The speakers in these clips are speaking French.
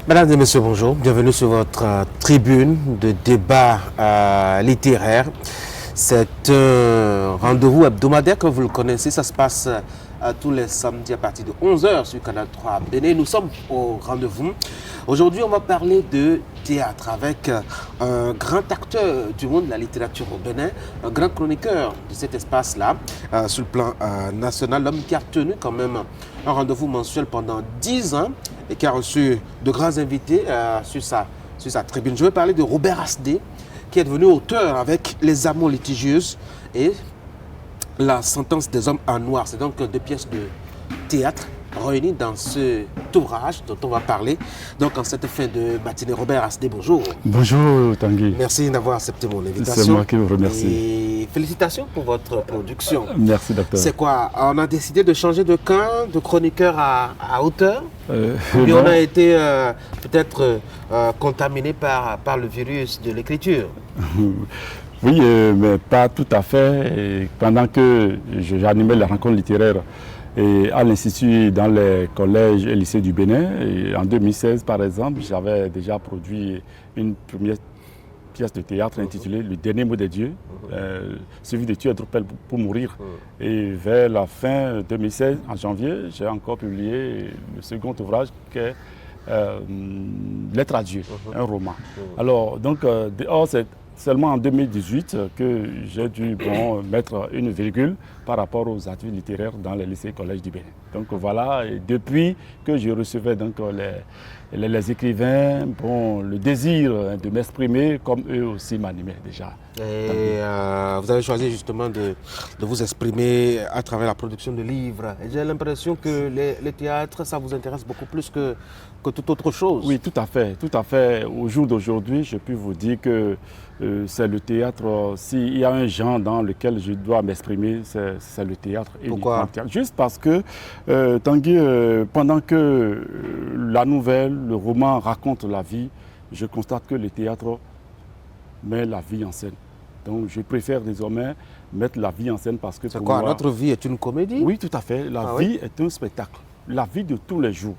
Mesdames et messieurs, bonjour. Bienvenue sur votre tribune de débat littéraire. C'est un rendez-vous hebdomadaire, comme vous le connaissez. Ça se passe tous les samedis à partir de 11h sur Canal 3 à Bénin. Nous sommes au rendez-vous. Aujourd'hui, on va parler de théâtre avec un grand acteur du monde de la littérature au Bénin, un grand chroniqueur de cet espace-là, sur le plan national, l'homme qui a tenu quand même un rendez-vous mensuel pendant 10 ans et qui a reçu de grands invités sur sa tribune. Je vais parler de Robert Asdé, qui est devenu auteur avec Les Amours litigieuses et La Sentence des hommes en noir. C'est donc deux pièces de théâtre réunies dans cet ouvrage dont on va parler. Donc en cette fin de matinée, Robert Asdé, bonjour. Bonjour Tanguy. Merci d'avoir accepté mon invitation. C'est moi qui vous remercie. Et félicitations pour votre production. Merci docteur. C'est quoi? On a décidé de changer de camp, de chroniqueur à auteur. Ou bien on a été peut-être contaminé par le virus de l'écriture. Oui, mais pas tout à fait. Et pendant que j'animais les rencontres littéraires et à l'Institut dans les collèges et lycées du Bénin, et en 2016 par exemple, j'avais déjà produit une première pièce de théâtre intitulée Le dernier mot des dieux, suivi de Tu es Drupal pour mourir. Et vers la fin 2016, en janvier, j'ai encore publié le second ouvrage qui est Lettre à Dieu, un roman. Alors, donc, c'est seulement en 2018 que j'ai dû mettre une virgule par rapport aux activités littéraires dans les lycées et collèges du Bénin. Donc voilà, et depuis que je recevais donc, les écrivains, le désir de m'exprimer comme eux aussi m'animaient déjà. Et vous avez choisi justement de vous exprimer à travers la production de livres. J'ai l'impression que les théâtres, ça vous intéresse beaucoup plus que toute autre chose. Oui, tout à fait, tout à fait. Au jour d'aujourd'hui, je peux vous dire que c'est le théâtre. S'il y a un genre dans lequel je dois m'exprimer, c'est le théâtre. Pourquoi? Juste parce que, Tanguy, pendant que la nouvelle, le roman raconte la vie, je constate que le théâtre met la vie en scène. Donc je préfère désormais mettre la vie en scène parce que... C'est quoi, notre vie est une comédie? Oui, tout à fait. La vie est un spectacle. La vie de tous les jours.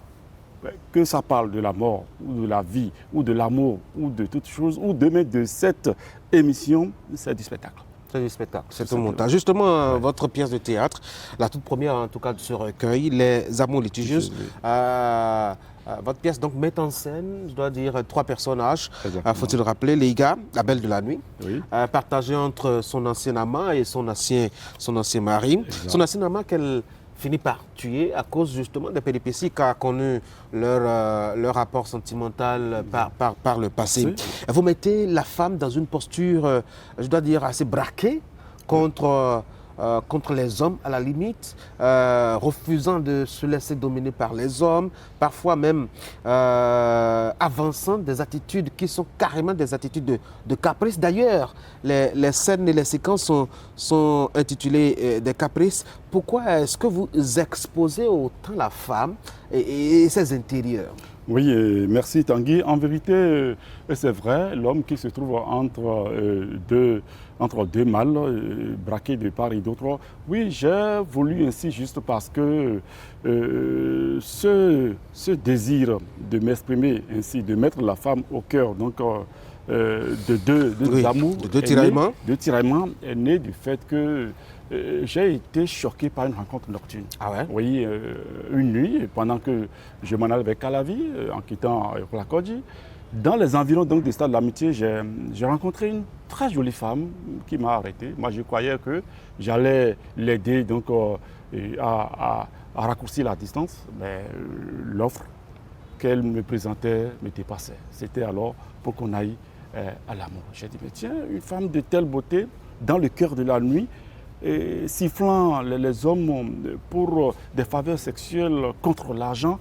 Que ça parle de la mort, ou de la vie, ou de l'amour, ou de toutes choses, ou de cette émission, c'est du spectacle. C'est du spectacle, c'est un montage. Justement, votre pièce de théâtre, la toute première en tout cas de ce recueil, Les Amours litigieuses, votre pièce donc met en scène, je dois dire, 3 personnages, faut-il rappeler, Leiga, la belle de la nuit, partagée entre son ancien amant et son ancien mari. Exact. Son ancien amant qu'elle finit par tuer à cause justement des péripéties qu'a connu leur rapport sentimental par le passé. Vous mettez la femme dans une posture, je dois dire, assez braquée contre les hommes à la limite, refusant de se laisser dominer par les hommes, parfois même avançant des attitudes qui sont carrément des attitudes de caprice. D'ailleurs, les scènes et les séquences sont intitulées des caprices. Pourquoi est-ce que vous exposez autant la femme et ses intérieurs? Oui, merci Tanguy. En vérité, c'est vrai, l'homme qui se trouve entre deux mâles, braqués de part et d'autre. Oui, j'ai voulu ainsi juste parce que ce désir de m'exprimer ainsi, de mettre la femme au cœur donc, de deux amours, de deux tiraillements, est né du fait que j'ai été choqué par une rencontre nocturne. Ah ouais? Oui, une nuit, pendant que je m'en allais avec Calavi, en quittant Plakodji. Dans les environs donc, du stade de l'amitié, j'ai rencontré une très jolie femme qui m'a arrêté. Moi, je croyais que j'allais l'aider donc, à raccourcir la distance, mais l'offre qu'elle me présentait me dépassait. C'était alors pour qu'on aille à l'amour. J'ai dit, mais tiens, une femme de telle beauté, dans le cœur de la nuit, et sifflant les hommes pour des faveurs sexuelles contre l'argent,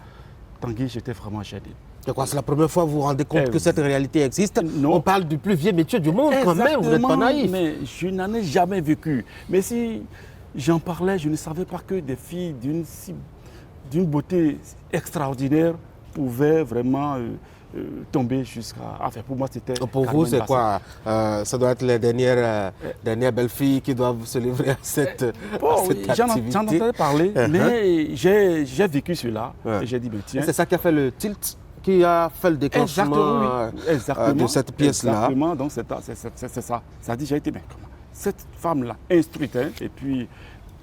Tanguy, j'étais vraiment gêné. C'est la première fois que vous vous rendez compte que cette réalité existe? Non. On parle du plus vieux métier du monde. Exactement, quand même, vous n'êtes pas naïf. Mais je n'en ai jamais vécu. Mais si j'en parlais, je ne savais pas que des filles d'une beauté extraordinaire pouvaient vraiment tomber jusqu'à... Enfin, pour moi, c'était... Pour vous, c'est quoi? Ça doit être les dernières belles filles qui doivent se livrer à cette activité. J'en entendais parler, mais j'ai vécu cela et j'ai dit, mais tiens... C'est ça qui a fait le tilt qui a fait le déclenchement de cette pièce-là. Exactement, donc c'est ça. Ça dit, j'ai été, mais comment cette femme-là, instruite, hein, et puis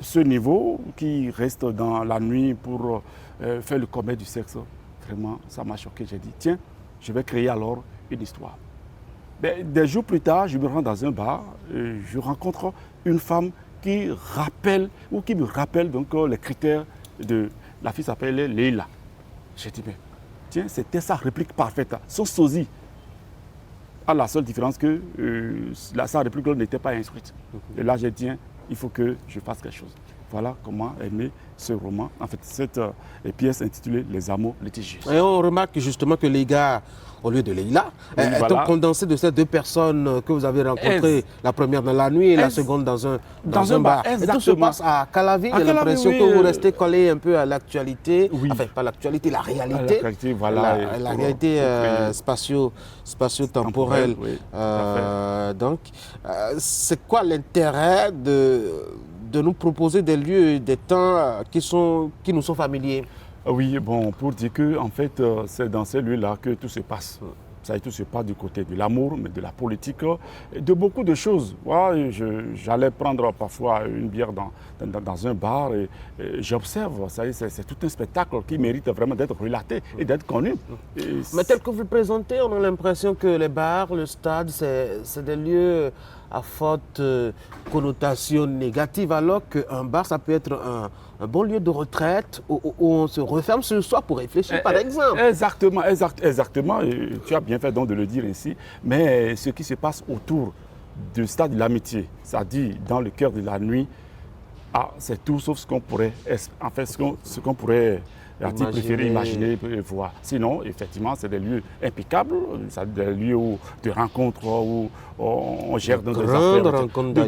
ce niveau qui reste dans la nuit pour faire le commerce du sexe, vraiment, ça m'a choqué. J'ai dit, tiens, je vais créer alors une histoire. Mais des jours plus tard, je me rends dans un bar, et je rencontre une femme qui me rappelle donc les critères de... La fille s'appelle Leila. J'ai dit, mais tiens, c'était sa réplique parfaite, son sosie. À la seule différence que sa réplique n'était pas instruite. Et là, j'ai dit, tiens, il faut que je fasse quelque chose. Voilà comment est né ce roman, en fait, cette pièce intitulée Les Amours litigieux. Et on remarque justement que les gars, au lieu de Leïla, est un condensé de ces deux personnes que vous avez rencontrées, la première dans la nuit et la seconde dans un bar. Et tout se passe à Calavi. J'ai l'impression que vous restez collé un peu à l'actualité, enfin pas l'actualité, la réalité, la réalité spatio-temporelle. Donc, c'est quoi l'intérêt de nous proposer des lieux et des temps qui nous sont familiers? Oui, bon, pour dire que en fait, c'est dans ces lieux-là que tout se passe. Ça, tout se passe du côté de l'amour, mais de la politique, de beaucoup de choses. Ouais, j'allais prendre parfois une bière dans un bar et j'observe. C'est tout un spectacle qui mérite vraiment d'être relaté et d'être connu. Mais tel que vous le présentez, on a l'impression que les bars, le stade, c'est des lieux à forte connotation négative, alors qu'un bar, ça peut être un bon lieu de retraite où on se referme sur soi pour réfléchir, par exemple. Exactement. Et tu as bien fait donc de le dire ici. Mais ce qui se passe autour du stade de l'amitié, c'est-à-dire dans le cœur de la nuit, c'est tout sauf ce qu'on pourrait, en fait, ce qu'on pourrait préférer imaginer et voir. Sinon, effectivement, c'est des lieux impeccables, c'est des lieux de rencontres où on gère dans des affaires. De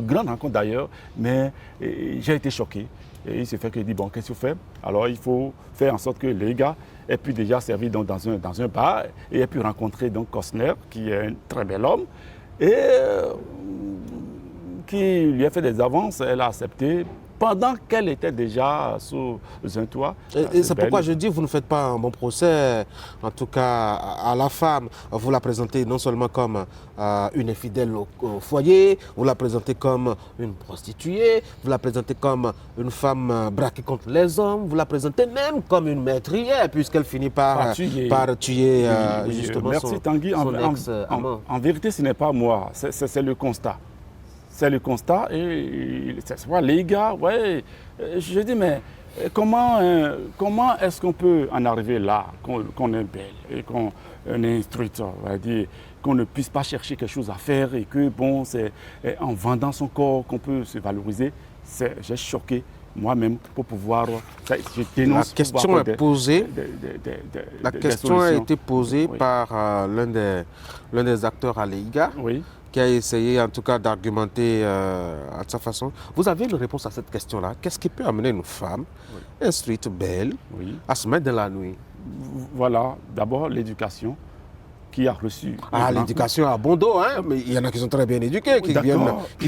grandes rencontres d'ailleurs. Mais j'ai été choqué. Et il s'est fait que dit, bon, qu'est-ce que tu fais? Alors, il faut faire en sorte que les gars aient pu déjà servir dans un bar et aient pu rencontrer donc Costner, qui est un très bel homme, et qui lui a fait des avances. Elle a accepté pendant qu'elle était déjà sous un toit. Et c'est pourquoi je dis, vous ne faites pas un bon procès, en tout cas à la femme. Vous la présentez non seulement comme une infidèle au foyer, vous la présentez comme une prostituée, vous la présentez comme une femme braquée contre les hommes, vous la présentez même comme une meurtrière, puisqu'elle finit par tuer justement merci, Tanguy. son ex-amant. En vérité, ce n'est pas moi, c'est le constat. C'est le constat et les gars, ouais, je dis mais comment est-ce qu'on peut en arriver là, qu'on est belle et qu'on est instruite, on va dire, qu'on ne puisse pas chercher quelque chose à faire et que bon, c'est en vendant son corps qu'on peut se valoriser. J'ai choqué moi-même pour pouvoir, je dénonce. La question est posée. La question a été posée par l'un des acteurs à l'EIGA. Oui. Qui a essayé en tout cas d'argumenter à sa façon. Vous avez une réponse à cette question-là. Qu'est-ce qui peut amener une femme instruite, belle, à se mettre dans la nuit? Voilà, d'abord l'éducation qui a reçu. L'éducation à bon dos, hein? Mais il y en a qui sont très bien éduqués, qui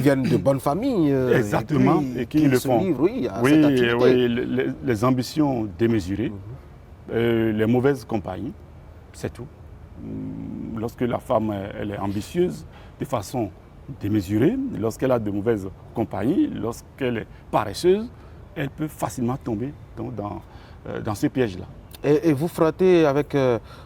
viennent de bonnes familles. Exactement, et qui le font. Oui, les ambitions démesurées, les mauvaises compagnies, c'est tout. Lorsque la femme elle est ambitieuse, de façon démesurée, lorsqu'elle a de mauvaises compagnies, lorsqu'elle est paresseuse, elle peut facilement tomber dans ce piège-là. Et vous frottez avec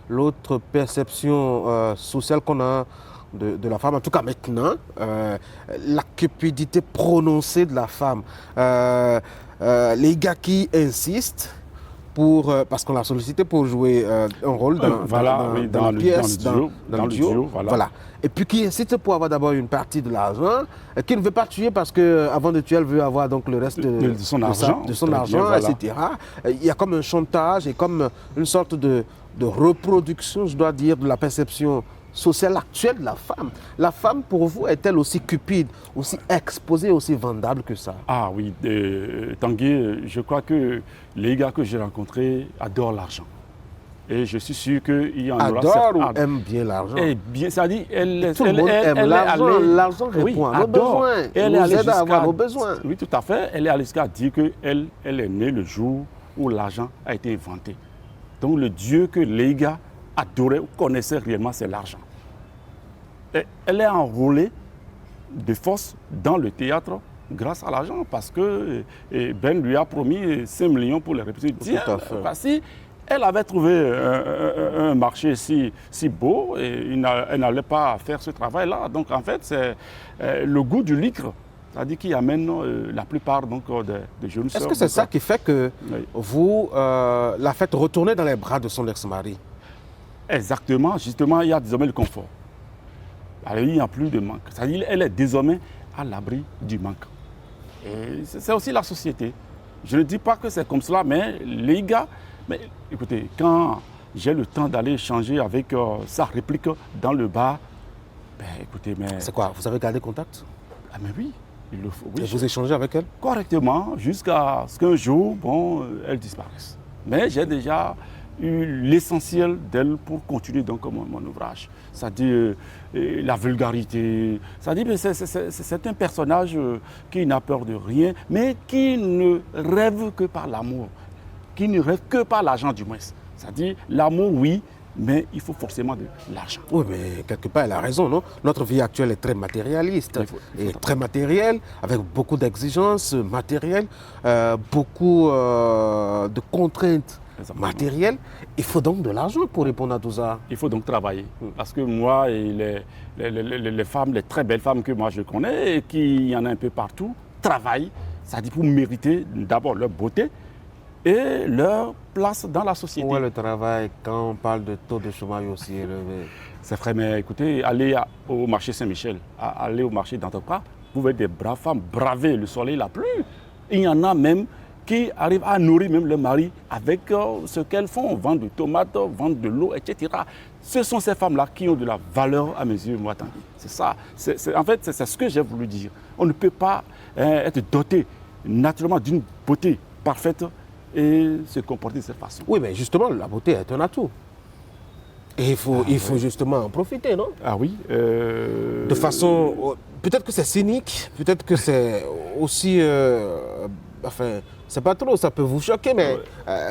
l'autre perception sociale qu'on a de la femme, en tout cas maintenant, la cupidité prononcée de la femme. Les gars qui insistent, parce qu'on l'a sollicité pour jouer un rôle dans la pièce, dans le duo. Voilà. Et puis qui insiste pour avoir d'abord une partie de l'argent, qui ne veut pas tuer parce qu'avant de tuer, elle veut avoir donc le reste de son argent, etc. Il y a comme un chantage et comme une sorte de reproduction, je dois dire, de la perception sociale actuelle de la femme. La femme, pour vous, est-elle aussi cupide, aussi exposée, aussi vendable que ça? Ah oui, Tanguy, je crois que les gars que j'ai rencontrés adorent l'argent. Et je suis sûr qu'il y en aura... Adore ou aime bien l'argent? C'est-à-dire, tout le monde aime l'argent. L'argent répond à nos besoins. Elle nous aide à avoir nos besoins. Oui, tout à fait. Elle est allée jusqu'à dire qu'elle est née le jour où l'argent a été inventé. Donc le Dieu que Leiga adorait ou connaissait réellement, c'est l'argent. Et elle est enrôlée de force dans le théâtre grâce à l'argent parce que Ben lui a promis 5 millions pour les répétitions. Tiens, voici, elle avait trouvé un marché si beau et elle n'allait pas faire ce travail-là. Donc en fait, c'est le goût du lucre, c'est-à-dire qui amène la plupart donc, des jeunes sœurs. Est-ce que c'est ça qui fait que oui. vous la faites retourner dans les bras de son ex-mari? Exactement, justement, il y a désormais le confort. Alors, il n'y a plus de manque. C'est-à-dire qu'elle est désormais à l'abri du manque. Et c'est aussi la société. Je ne dis pas que c'est comme cela, mais les gars, mais écoutez, quand j'ai le temps d'aller échanger avec sa réplique dans le bar, ben écoutez, mais... C'est quoi? Vous avez gardé contact? Ah mais oui, il le faut. Oui, et vous échangez avec elle? Correctement, jusqu'à ce qu'un jour, bon, elle disparaisse. Mais j'ai déjà eu l'essentiel d'elle pour continuer donc mon ouvrage. C'est-à-dire la vulgarité, c'est-à-dire c'est un personnage qui n'a peur de rien, mais qui ne rêve que par l'amour, qui ne rêve que par l'argent du moins. C'est-à-dire l'amour, oui, mais il faut forcément de l'argent. Oui, mais quelque part, elle a raison, non? Notre vie actuelle est très matérialiste, et très matérielle, avec beaucoup d'exigences matérielles, beaucoup de contraintes matérielles. Il faut donc de l'argent pour répondre à tout ça. Il faut donc travailler. Parce que moi, et les femmes, les très belles femmes que moi je connais, et qu'il y en a un peu partout, travaillent, c'est-à-dire pour mériter d'abord leur beauté, et leur place dans la société. Où est le travail quand on parle de taux de chômage aussi élevé? C'est vrai, mais écoutez, allez au marché Saint-Michel, allez au marché d'Antokra, vous voyez des braves femmes braver le soleil, la pluie. Il y en a même qui arrivent à nourrir même leur mari avec ce qu'elles font, vendre des tomates, vendre de l'eau, etc. Ce sont ces femmes-là qui ont de la valeur à mes yeux, moi, Tanguy. C'est ça. En fait, c'est ce que j'ai voulu dire. On ne peut pas être doté naturellement d'une beauté parfaite et se comporter de cette façon. Oui, mais justement, la beauté est un atout. Et il faut justement en profiter, non? Ah oui. De façon... Peut-être que c'est cynique, peut-être que c'est aussi... enfin, c'est pas trop, ça peut vous choquer, mais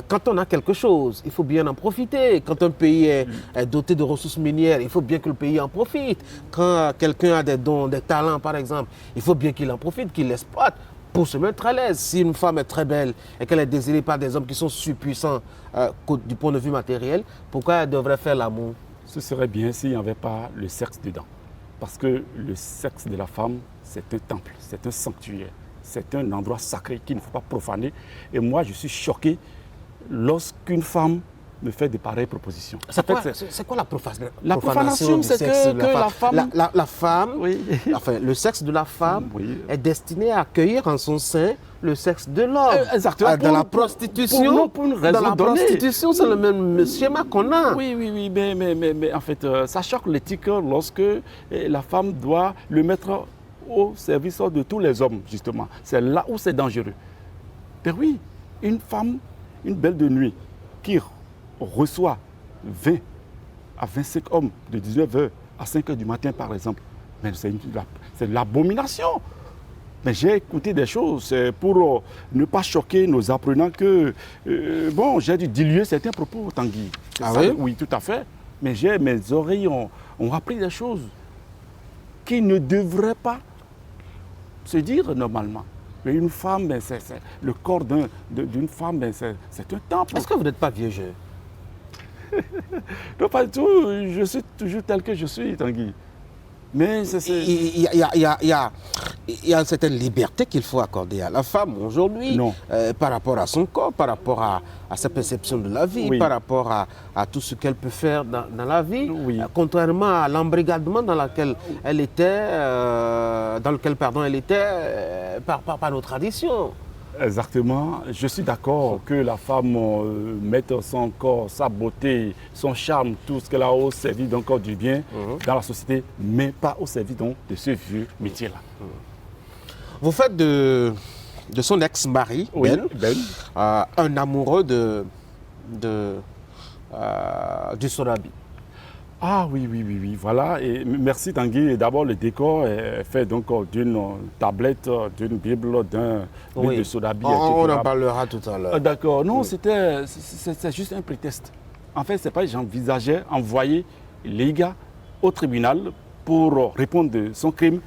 quand on a quelque chose, il faut bien en profiter. Quand un pays est doté de ressources minières, il faut bien que le pays en profite. Quand quelqu'un a des dons, des talents, par exemple, il faut bien qu'il en profite, qu'il l'exploite pour se mettre à l'aise. Si une femme est très belle et qu'elle est désirée par des hommes qui sont surpuissants du point de vue matériel, pourquoi elle devrait faire l'amour? Ce serait bien s'il n'y avait pas le sexe dedans. Parce que le sexe de la femme, c'est un temple, c'est un sanctuaire, c'est un endroit sacré qu'il ne faut pas profaner. Et moi, je suis choqué lorsqu'une femme me fait de pareilles propositions. C'est quoi la profanation? La profanation, c'est que la femme... La femme, oui. Enfin, le sexe de la femme oui. est destiné à accueillir en son sein le sexe de l'homme. Exactement. Dans la prostitution, pour une raison dans la donnée. prostitution, c'est le même schéma qu'on a. Oui, mais en fait, ça choque l'éthique lorsque la femme doit le mettre au service de tous les hommes, justement. C'est là où c'est dangereux. Mais oui, une femme, une belle de nuit, qui reçoit 20 à 25 hommes de 19h à 5h du matin, par exemple, mais c'est l'abomination. Mais j'ai écouté des choses pour ne pas choquer nos apprenants que, bon, j'ai dû diluer certains propos, Tanguy. Ah ça, oui? Oui, tout à fait. Mais mes oreilles ont appris des choses qui ne devraient pas se dire normalement. Mais une femme, ben, le corps d'une femme, ben, c'est un temple. Est-ce que vous n'êtes pas vieux jeu? Non, pas du tout. Je suis toujours tel que je suis, Tanguy. Mais il y a une certaine liberté qu'il faut accorder à la femme aujourd'hui par rapport à son corps, par rapport à sa perception de la vie, par rapport à tout ce qu'elle peut faire dans la vie, contrairement à l'embrigadement dans lequel elle était, par nos traditions. Exactement. Je suis d'accord que la femme mette son corps, sa beauté, son charme, tout ce qu'elle a au service d'un corps du bien dans la société, mais pas au service donc, de ce vieux métier-là. Vous faites de son ex-mari, Ben, un amoureux du Sorabi. Ah oui, voilà. Et merci Tanguy. D'abord, le décor est fait donc d'une tablette, d'une Bible, d'un livre de Sorabi. On en parlera tout à l'heure. D'accord. Non, c'est juste un prétexte. en fait, c'est pas que j'envisageais envoyer les gars au tribunal pour répondre de son crime.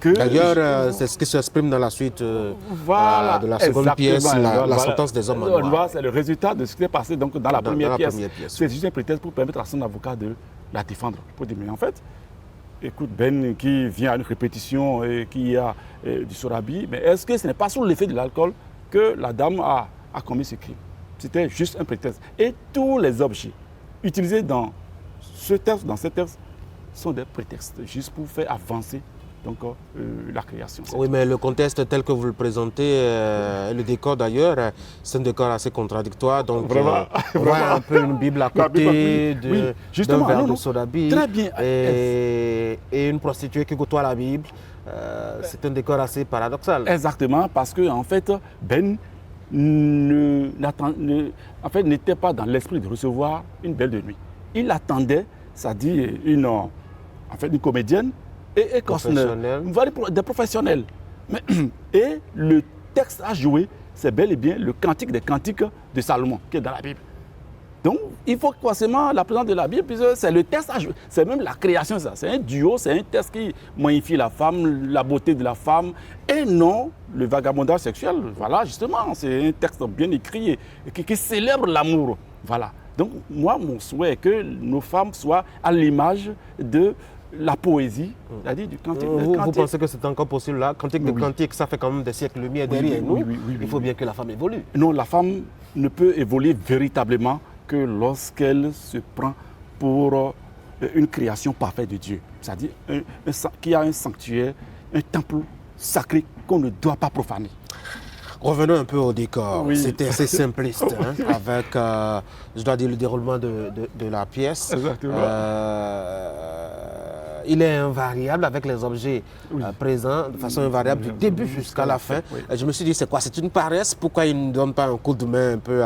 D'ailleurs, c'est ce qui s'exprime dans la suite voilà, de la seconde pièce, la voilà. sentence des hommes en noir. C'est le résultat de ce qui s'est passé donc, dans la première pièce. C'est Oui. juste un prétexte pour permettre à son avocat de la défendre. Pour dire, mais en fait, écoute, Ben qui vient à une répétition et qui a du sorabi, mais est-ce que ce n'est pas sous l'effet de l'alcool que la dame a commis ce crime? C'était juste un prétexte. Et tous les objets utilisés dans cette texte, sont des prétextes, juste pour faire avancer donc, la création. Oui, mais le contexte tel que vous le présentez, le décor d'ailleurs, c'est un décor assez contradictoire. Donc, vraiment, on voit un peu une Bible à côté d'un verre de sodabi et une prostituée qui côtoie la Bible. C'est un décor assez paradoxal. Exactement, parce que en fait, Ben n'était pas dans l'esprit de recevoir une belle de nuit. Il attendait, c'est-à-dire une comédienne et des professionnels. Et le texte à jouer, c'est bel et bien le cantique des cantiques de Salomon qui est dans la Bible. Donc, il faut forcément la présence de la Bible, puisque c'est le texte à jouer. C'est même la création, ça. C'est un duo, c'est un texte qui magnifie la femme, la beauté de la femme, et non le vagabondage sexuel. Voilà, justement, c'est un texte bien écrit et qui célèbre l'amour. Voilà. Donc, moi, mon souhait est que nos femmes soient à l'image de la poésie, c'est-à-dire du cantique. Vous pensez que c'est encore possible là? Cantique de cantique, ça fait quand même des siècles-lumière derrière nous. Il faut bien que la femme évolue. Non, la femme ne peut évoluer véritablement que lorsqu'elle se prend pour une création parfaite de Dieu. C'est-à-dire qu'il y a un sanctuaire, un temple sacré qu'on ne doit pas profaner. Revenons un peu au décor. Oui. C'était assez simpliste, avec, je dois dire, le déroulement de la pièce. Exactement. Il est invariable avec les objets présents, de façon invariable, du début jusqu'à la fin. Oui. Je me suis dit, c'est quoi? C'est une paresse? Pourquoi il ne donne pas un coup de main un peu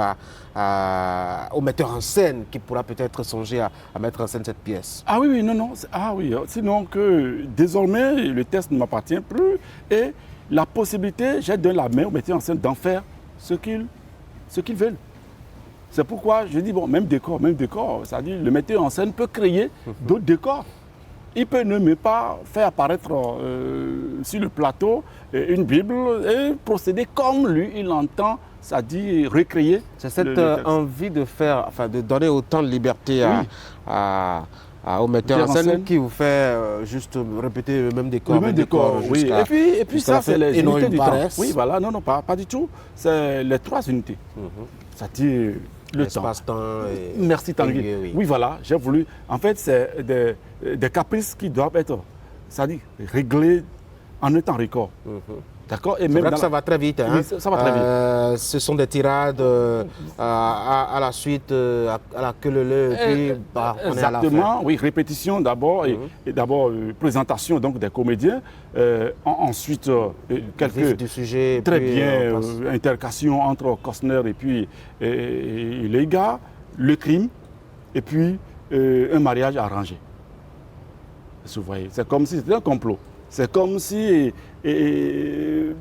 au metteur en scène qui pourra peut-être songer à mettre en scène cette pièce? Ah oui, non. Ah oui, sinon que désormais, le texte ne m'appartient plus et la possibilité, j'ai donné la main au metteur en scène d'en faire ce qu'ils veulent. C'est pourquoi je dis, bon, même décor, c'est-à-dire le metteur en scène peut créer d'autres décors. Il peut ne même pas faire apparaître sur le plateau une Bible et procéder comme lui, il entend, c'est-à-dire recréer. C'est cette envie de faire, de donner autant de liberté au metteur en scène qui vous fait juste répéter le même décor. Le même décor, oui. Et puis ça, c'est les unités du temps. Oui, voilà, non, pas du tout. C'est les 3 unités. C'est-à-dire le temps. Espace-temps. Merci Tanguy. Oui, voilà, j'ai voulu. En fait, c'est des caprices qui doivent être, c'est-à-dire réglés en un temps record. D'accord. C'est vrai que ça va très vite. Oui, ça va très vite. Ce sont des tirades à la suite, à la queue leu, et puis on est à la fin. Exactement, oui, répétition d'abord, et d'abord présentation donc, des comédiens, ensuite quelques du sujet, très bien intercation entre Costner et puis les gars, le crime, et puis un mariage arrangé. Vous voyez, c'est comme si c'était un complot. C'est comme si les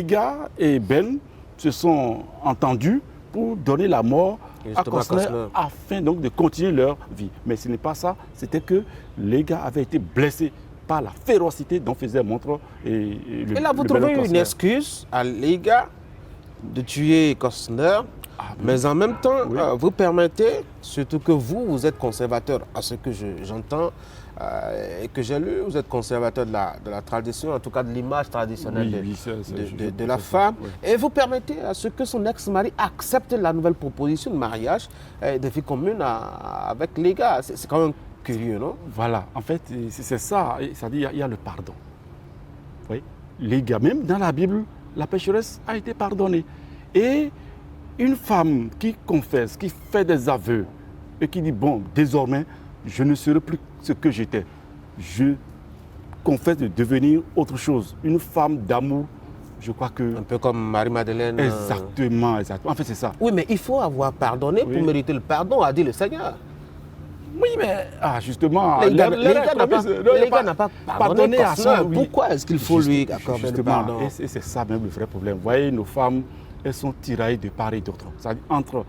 gars et Ben se sont entendus pour donner la mort à Costner afin donc de continuer leur vie. Mais ce n'est pas ça, c'était que les gars avaient été blessés par la férocité dont faisait montre et là, vous trouvez une excuse à les gars de tuer Costner, mais en même temps, vous permettez, surtout que vous êtes conservateur, à ce que j'entends, et que j'ai lu, vous êtes conservateur de la tradition, en tout cas de l'image traditionnelle de la femme, et vous permettez à ce que son ex-mari accepte la nouvelle proposition de mariage de vie commune avec les gars. C'est quand même curieux, non? Voilà, en fait, c'est ça, c'est-à-dire il y a le pardon. Oui, les gars, même dans la Bible, la pécheresse a été pardonnée. Et une femme qui confesse, qui fait des aveux, et qui dit, bon, désormais, je ne serai plus ce que j'étais. Je confesse de devenir autre chose. Une femme d'amour, je crois que... Un peu comme Marie-Madeleine. Exactement. En fait, c'est ça. Oui, mais il faut avoir pardonné pour mériter le pardon, a dit le Seigneur. Oui, mais... justement... Les gars n'ont pas pardonné à ça. Pourquoi est-ce qu'il faut lui accorder le pardon? Et c'est ça même le vrai problème. Vous voyez, nos femmes elles sont tiraillées de part et d'autre. Entre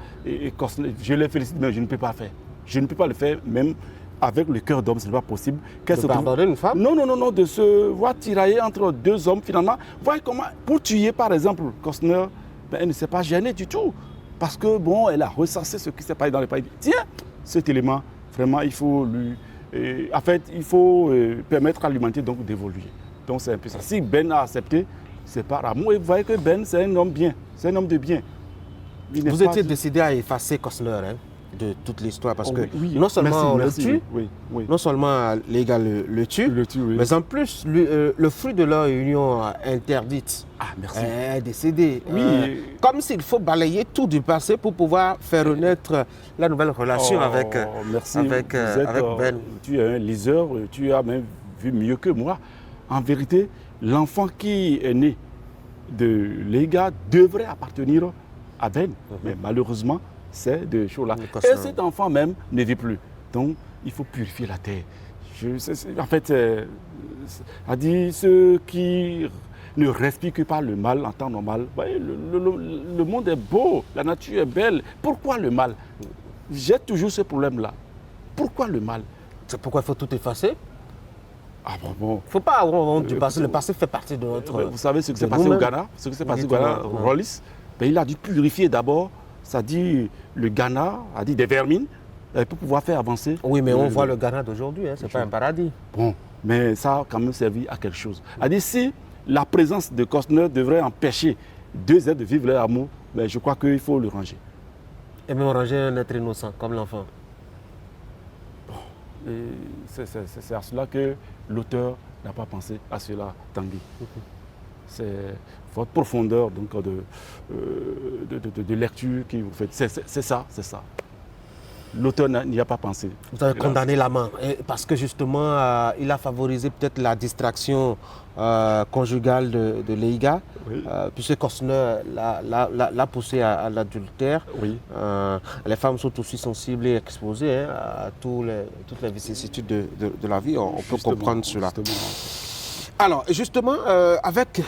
Cosner, je les félicite, mais je ne peux pas le faire. Je ne peux pas le faire, même avec le cœur d'homme, ce n'est pas possible. De pardonner une femme? Non, de se voir tirailler entre deux hommes, finalement. Voyez comment, pour tuer, par exemple, Cosner, ben, elle ne s'est pas gênée du tout. Parce que, bon, elle a ressassé ce qui s'est passé dans le pays. Tiens, cet élément, vraiment, il faut lui... en fait, il faut permettre à l'humanité donc d'évoluer. Donc, c'est un peu ça. Si Ben a accepté, c'est par amour. Et vous voyez que Ben, c'est un homme bien. C'est un homme de bien. Vous étiez décidé à effacer Cosner, hein, de toute l'histoire, parce que oui, non seulement on le tue, oui. non seulement les gars le tuent, oui. mais en plus, le fruit de leur union interdite est décédé. Oui. Comme s'il faut balayer tout du passé pour pouvoir faire renaître la nouvelle relation avec Ben. Tu es un liseur, tu as même vu mieux que moi. En vérité, l'enfant qui est né de Lega devrait appartenir à Ben. Mais malheureusement, c'est de choses-là. Et cet enfant même ne vit plus. Donc, il faut purifier la terre. En fait, a dit ceux qui ne respirent que par le mal en temps normal. Le monde est beau, la nature est belle. Pourquoi le mal? J'ai toujours ce problème-là. Pourquoi le mal? C'est pourquoi il faut tout effacer? Ah bon. Il ne faut pas avoir honte du passé. Le passé fait partie de notre... Vous savez ce qui s'est passé au Ghana? Ce qui s'est passé au Ghana, Rollis, il a dû purifier d'abord. Ça dit, le Ghana a dit des vermines pour pouvoir faire avancer. Oui, mais on voit le Ghana d'aujourd'hui, hein, ce n'est pas un paradis. Bon, mais ça a quand même servi à quelque chose. A dit, si la présence de Cosner devrait empêcher deux êtres de vivre leur amour, mais je crois qu'il faut le ranger. Et même ranger un être innocent, comme l'enfant. Bon, c'est à cela que l'auteur n'a pas pensé à cela, Tanguy. C'est votre profondeur donc, de lecture qui vous fait. C'est ça. L'auteur n'y a pas pensé. Vous avez condamné l'amant parce que justement, il a favorisé peut-être la distraction conjugale de Leiga, puisque Cosner l'a poussé à l'adultère. Oui. Les femmes sont aussi sensibles et exposées à toutes les vicissitudes de la vie. On peut comprendre cela. Alors, justement, avec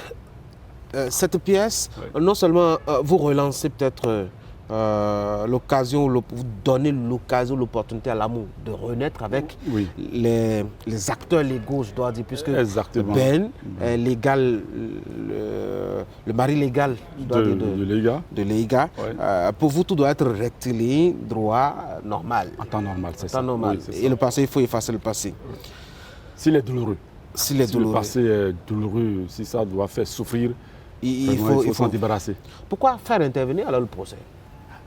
cette pièce, non seulement vous relancez peut-être l'occasion, vous donnez l'occasion, l'opportunité à l'amour de renaître avec les acteurs légaux, je dois dire, puisque Ben est légal, le mari légal de Leiga. Pour vous, tout doit être rectiligne, droit, normal. En temps normal, c'est ça. Normal. Oui, et le passé, il faut effacer le passé. S'il est douloureux. Si le passé est douloureux, si ça doit faire souffrir, il faut s'en débarrasser. Pourquoi faire intervenir alors le procès?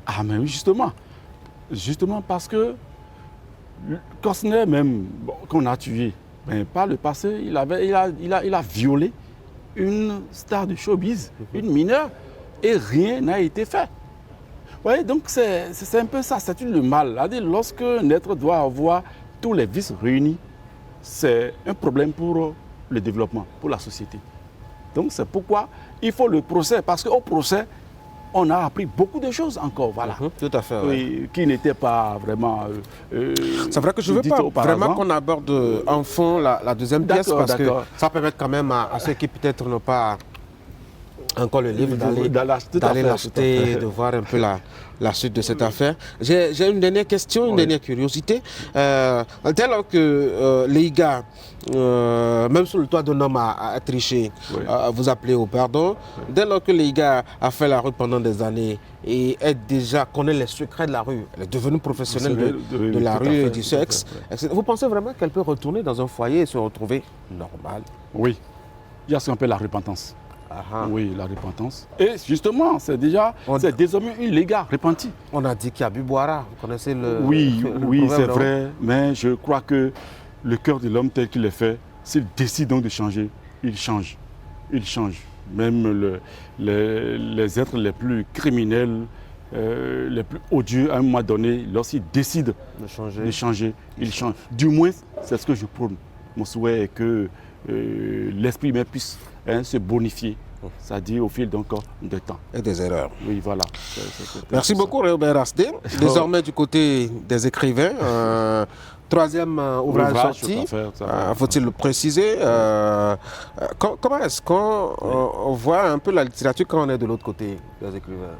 Ah mais oui, justement parce que Cosner même, qu'on a tué, par le passé, il a violé une star de showbiz, une mineure, et rien n'a été fait. Ouais, donc c'est un peu ça, c'est le mal. Lorsque un être doit avoir tous les vices réunis, c'est un problème pour le développement, pour la société. Donc c'est pourquoi il faut le procès, parce qu'au procès, on a appris beaucoup de choses encore, voilà. Tout à fait. Qui n'étaient pas vraiment... c'est vrai que je ne veux pas vraiment qu'on aborde en fond la deuxième pièce, parce que ça permet quand même à ceux qui peut-être n'ont pas encore le livre d'aller l'acheter, de voir un peu la suite de cette affaire. J'ai une dernière question, une dernière curiosité. Dès lors que Leiga, même sur le toit d'un homme a triché, vous appelez au pardon, dès lors que Leiga a fait la rue pendant des années et connaît les secrets de la rue, elle est devenue professionnelle de la rue et du sexe, vous pensez vraiment qu'elle peut retourner dans un foyer et se retrouver normale? Oui, il y a ce qu'on appelle la repentance. Oui, la repentance. Et justement, c'est désormais une Leiga repentie. On a dit qu'il y a Buboara, vous connaissez le... Oui, c'est vrai, mais je crois que le cœur de l'homme tel qu'il est fait, s'il décide donc de changer, il change. Il change. Même les êtres les plus criminels, les plus odieux, à un moment donné, lorsqu'ils décident de changer, ils changent. Du moins, c'est ce que je prône. Mon souhait est que l'esprit humain puisse se bonifier c'est-à-dire au fil donc de temps. Et des erreurs. Oui, voilà. Merci beaucoup, Robert Asté. Désormais, du côté des écrivains, troisième ouvrage sorti, faut-il le préciser. Comment est-ce qu'on voit un peu la littérature quand on est de l'autre côté des écrivains?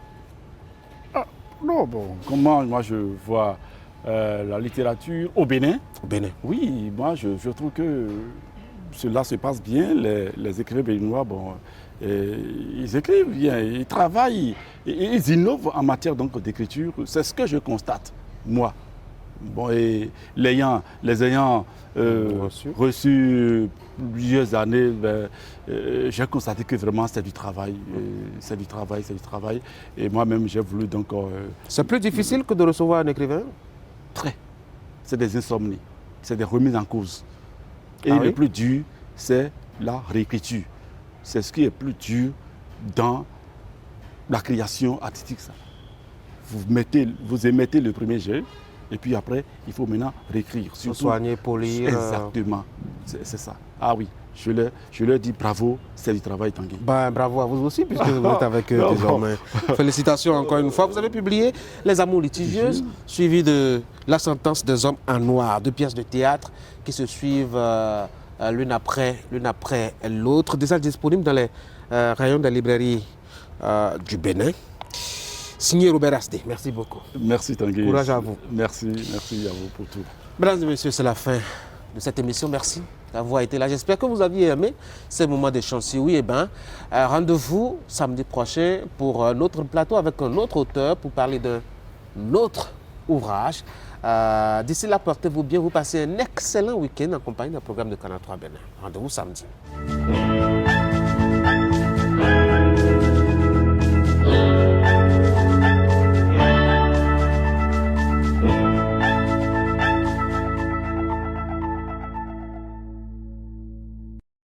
Non, bon, comment moi je vois la littérature au Bénin? Au Bénin. Oui, moi je trouve que cela se passe bien. Les écrivains béninois, bon, ils écrivent bien, ils travaillent, ils innovent en matière d'écriture. C'est ce que je constate, moi. Bon, et les ayant reçu plusieurs années, j'ai constaté que vraiment c'est du travail, c'est du travail. Et moi-même, j'ai voulu donc... c'est plus difficile que de recevoir un écrivain? Très. C'est des insomnies, c'est des remises en cause. Et oui? le plus dur, c'est la réécriture. C'est ce qui est plus dur dans la création artistique. Ça. Vous émettez le premier jet, et puis après, il faut maintenant réécrire. Surtout, soigner, polir. Exactement, c'est ça. Ah oui, je leur dis bravo, c'est du travail, Tanguy. Ben, bravo à vous aussi, puisque vous êtes avec eux désormais. Félicitations encore une fois. Vous avez publié Les Amours litigieuses, suivi de La Sentence des hommes en noir, 2 pièces de théâtre qui se suivent l'une après l'autre, déjà disponibles dans les rayons des librairies du Bénin. Signé Robert Asté, merci beaucoup. Merci Tanguy. Courage à vous. Merci à vous pour tout. Mesdames et messieurs, c'est la fin de cette émission. Merci d'avoir été là. J'espère que vous aviez aimé ces moments d'échange. Si oui, rendez-vous samedi prochain pour un autre plateau avec un autre auteur pour parler d'un autre ouvrage. D'ici là, portez-vous bien. Vous passez un excellent week-end en compagnie d'un programme de Canal 3 Bénin. Rendez-vous samedi.